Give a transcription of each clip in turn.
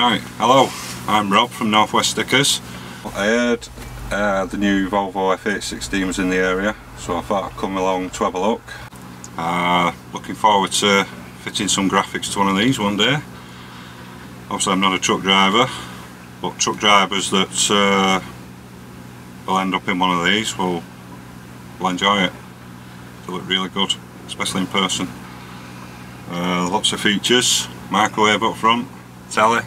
Right, hello, I'm Rob from Northwest Stickers. I heard the new Volvo F816 was in the area, so I thought I'd come along to have a look. Looking forward to fitting some graphics to one of these one day. Obviously I'm not a truck driver, but truck drivers that will end up in one of these will enjoy it. They look really good, especially in person. Lots of features, microwave up front, telly,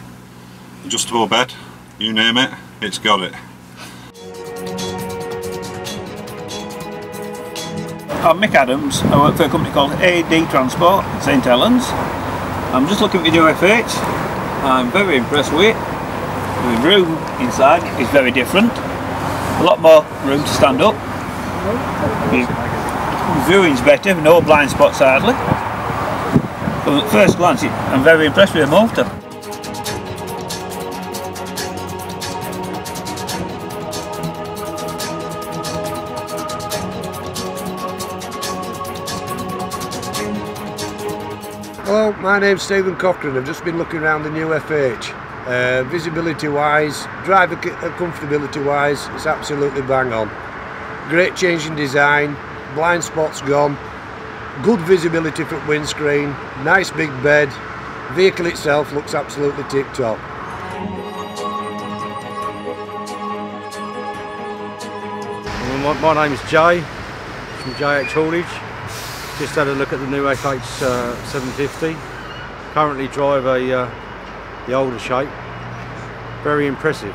adjustable bed, you name it, it's got it. I'm Mick Adams. I work for a company called AD Transport in St Helens. I'm just looking at the new F8. I'm very impressed with it. The room inside is very different. A lot more room to stand up. The viewing's better, no blind spots hardly. But at first glance I'm very impressed with the motor. Hello, my name's Stephen Cochran. I've just been looking around the new FH. Visibility wise, driver comfortability wise, it's absolutely bang on. Great change in design, blind spots gone, good visibility from windscreen, nice big bed, vehicle itself looks absolutely tip top. My name is Jay from JH Haulage. Just had a look at the new FH 750. Currently drive the older shape. Very impressive.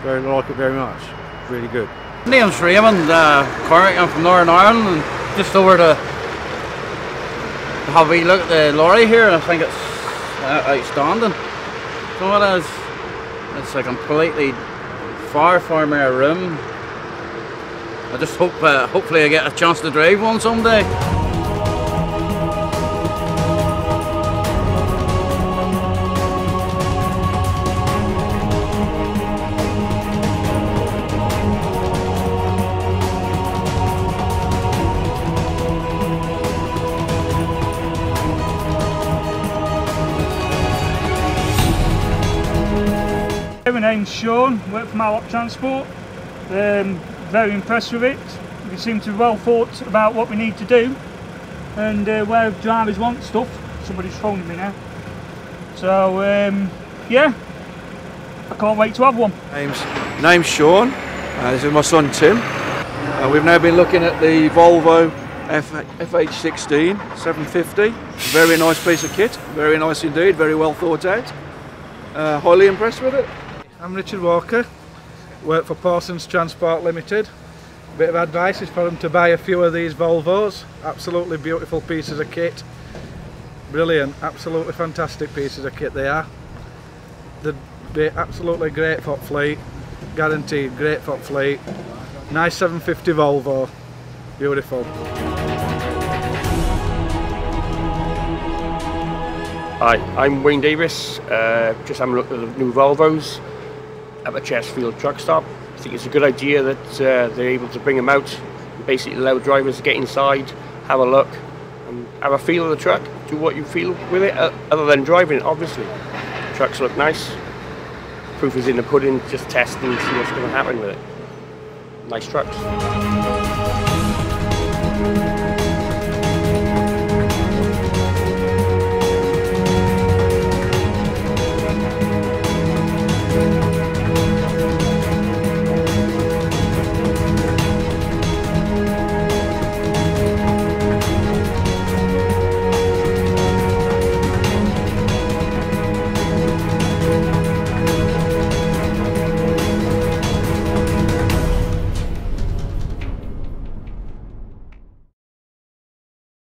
I like it very much. Really good. My name's Raymond. Currently I'm from Northern Ireland and just over to have a wee look at the lorry here, and I think it's outstanding. So it is. It's a completely far more room. I just hope hopefully I get a chance to drive one someday. My name's Sean, work for Mallock Transport. Very impressed with it. We seem to be well thought about what we need to do and where drivers want stuff. Somebody's phoning me now. So yeah, I can't wait to have one. Name's Sean. This is my son Tim. We've now been looking at the Volvo FH16 750. Very nice piece of kit. Very nice indeed. Very well thought out. Highly impressed with it. I'm Richard Walker, work for Parsons Transport Limited. A bit of advice is for them to buy a few of these Volvos. Absolutely beautiful pieces of kit. Brilliant, absolutely fantastic pieces of kit they are. They'd be absolutely great for fleet, guaranteed great for fleet. Nice 750 Volvo, beautiful. Hi, I'm Wayne Davis, just having a look at the new Volvos at the Chesterfield truck stop. I think it's a good idea that they're able to bring them out and basically allow drivers to get inside, have a look and have a feel of the truck, do what you feel with it, other than driving it obviously. Trucks look nice, proof is in the pudding, just test and see what's going to happen with it. Nice trucks.